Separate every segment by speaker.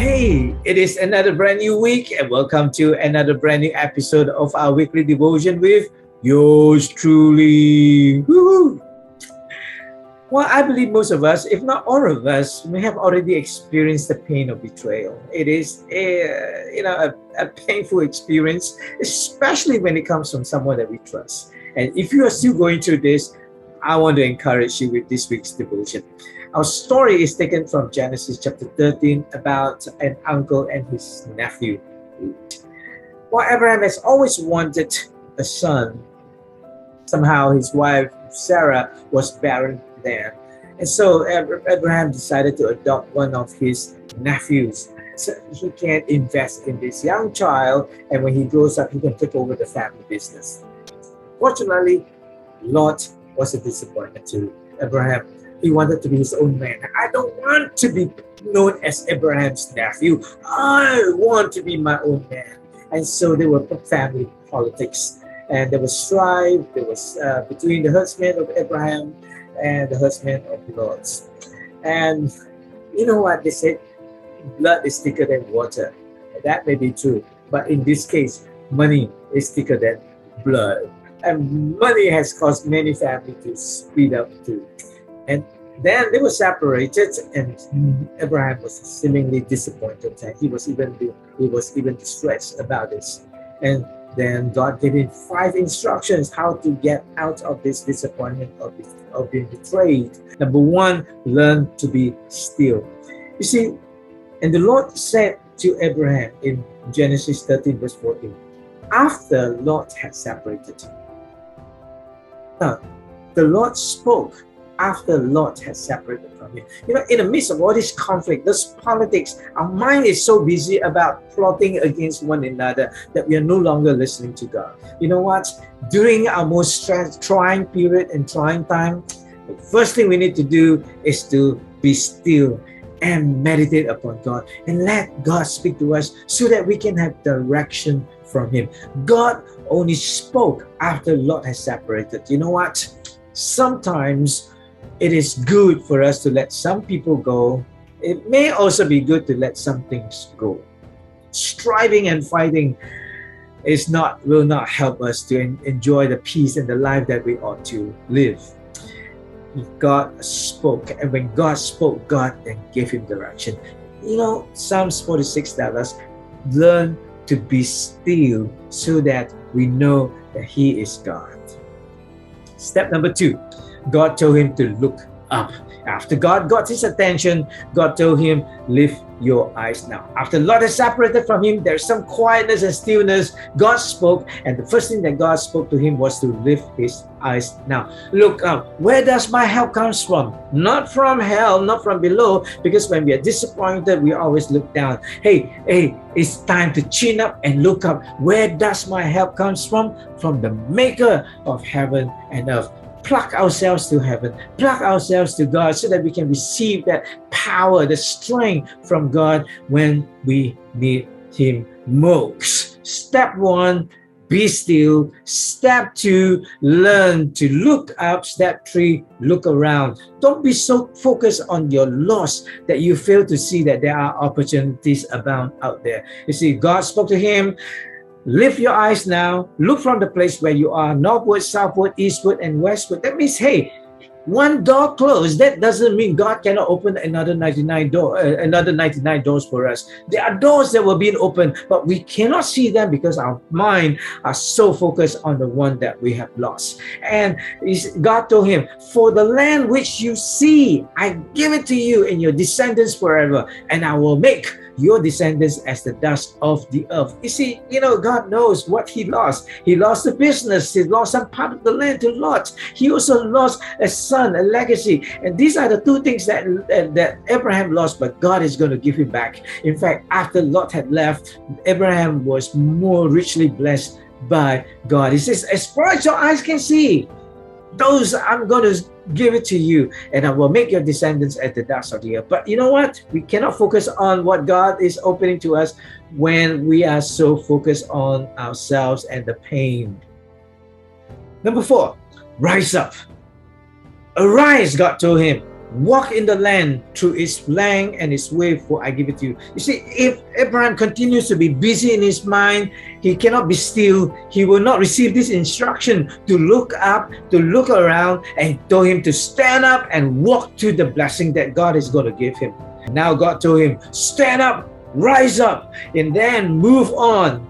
Speaker 1: Hey, it is another brand new week, and welcome to another brand new episode of our weekly devotion with yours truly. Woo-hoo. Well, I believe most of us, if not all of us, may have already experienced the pain of betrayal. It is a painful experience, especially when it comes from someone that we trust. And if you are still going through this, I want to encourage you with this week's devotion. Our story is taken from Genesis chapter 13 about an uncle and his nephew. While Abraham has always wanted a son, somehow his wife Sarah was barren then. And so Abraham decided to adopt one of his nephews so he can invest in this young child, and when he grows up, he can take over the family business. Fortunately, Lot was a disappointment to Abraham. He wanted to be his own man. I don't want to be known as Abraham's nephew. I want to be my own man. And so there were family politics. And there was strife. There was between the herdsmen of Abraham and the herdsmen of Lot. And you know what they said? Blood is thicker than water. That may be true. But in this case, money is thicker than blood. And money has caused many families to split up too. And then they were separated, and Abraham was seemingly disappointed, and he was even distressed about this. And then God gave him 5 instructions how to get out of this disappointment of being betrayed. Number 1, learn to be still. You see, and the Lord said to Abraham in Genesis 13 verse 14, after Lot had separated. Now, the Lord spoke after Lot had separated from him. You know, in the midst of all this conflict, this politics, our mind is so busy about plotting against one another that we are no longer listening to God. You know what? During our most trying period and trying time, the first thing we need to do is to be still and meditate upon God and let God speak to us so that we can have direction from Him. God only spoke after Lot has separated. You know what? Sometimes it is good for us to let some people go. It may also be good to let some things go. Striving and fighting will not help us to enjoy the peace and the life that we ought to live. God spoke, and when God spoke, God then gave him direction. You know, Psalms 46 tells us, learn to be still so that we know that He is God. Step number 2, God told him to look up. After God got his attention, God told him, lift your eyes now. After Lot is separated from him, there's some quietness and stillness. God spoke, and the first thing that God spoke to him was to lift his eyes now. Look up. Where does my help comes from? Not from hell, not from below, because when we are disappointed, we always look down. Hey, it's time to chin up and look up. Where does my help comes from? From the maker of heaven and earth. Plug ourselves to heaven, plug ourselves to God so that we can receive that power, the strength from God when we need Him most. Step 1, be still. Step 2, learn to look up. Step 3, look around. Don't be so focused on your loss that you fail to see that there are opportunities abound out there. You see, God spoke to him, lift your eyes now, look from the place where you are, northward, southward, eastward, and westward. That means, hey, one door closed. That doesn't mean God cannot open another 99 doors for us. There are doors that were being opened, but we cannot see them because our mind are so focused on the one that we have lost. And God told him, for the land which you see, I give it to you and your descendants forever, and I will make your descendants as the dust of the earth. You see, God knows what he lost. He lost the business. He lost some part of the land to Lot. He also lost a son, a legacy. And these are the 2 things that Abraham lost, but God is going to give him back. In fact, after Lot had left, Abraham was more richly blessed by God. He says, as far as your eyes can see, those I'm going to give it to you, and I will make your descendants as the dust of the earth. But you know what? We cannot focus on what God is opening to us when we are so focused on ourselves and the pain. Number 4, rise up. Arise, God told him. walk in the land through its length and its width, for I give it to you. You see, if Abraham continues to be busy in his mind, he cannot be still. He will not receive this instruction to look up, to look around, and told him to stand up and walk to the blessing that God is going to give him. Now God told him, stand up, rise up, and then move on.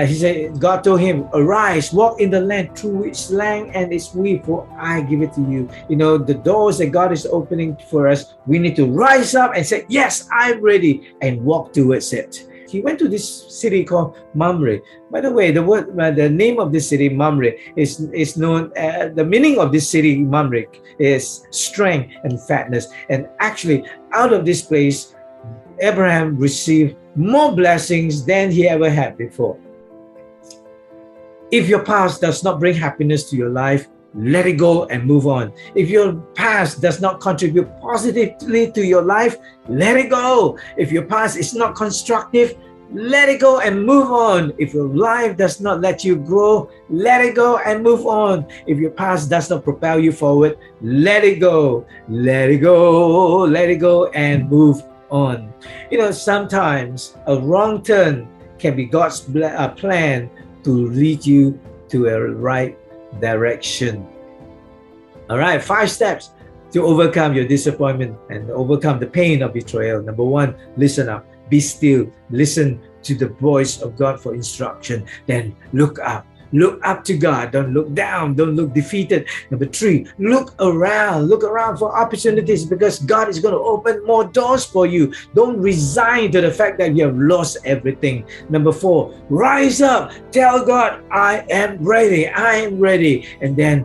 Speaker 1: He said, God told him, arise, walk in the land through its length and its width, for I give it to you. You know, the doors that God is opening for us, we need to rise up and say, yes, I'm ready, and walk towards it. He went to this city called Mamre. By the way, the name of this city, Mamre, is known. The meaning of this city, Mamre, is strength and fatness. And actually, out of this place, Abraham received more blessings than he ever had before. If your past does not bring happiness to your life, let it go and move on. If your past does not contribute positively to your life, let it go. If your past is not constructive, let it go and move on. If your life does not let you grow, let it go and move on. If your past does not propel you forward, let it go. Let it go. Let it go and move on. You know, sometimes a wrong turn can be God's plan to lead you to a right direction. All right, 5 steps to overcome your disappointment and overcome the pain of betrayal. Number 1, listen up. Be still. Listen to the voice of God for instruction. Then look up. Look up to God. Don't look down. Don't look defeated. Number 3, look around. Look around for opportunities, because God is going to open more doors for you. Don't resign to the fact that you have lost everything. Number 4, rise up. Tell God, I am ready. I am ready. And then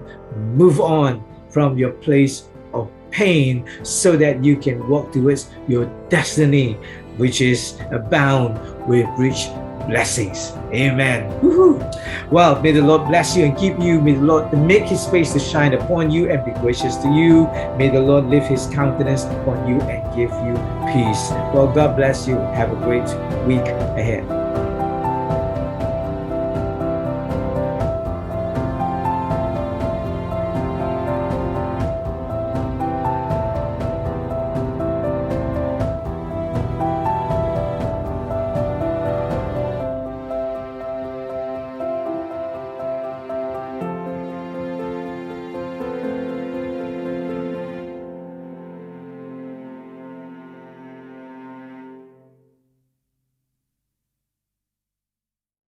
Speaker 1: move on from your place of pain so that you can walk towards your destiny, which is abound with rich blessings. Amen. Woo-hoo. Well, may the Lord bless you and keep you. May the Lord make his face to shine upon you and be gracious to you. May the Lord lift his countenance upon you and give you peace. Well, God bless you. Have a great week ahead.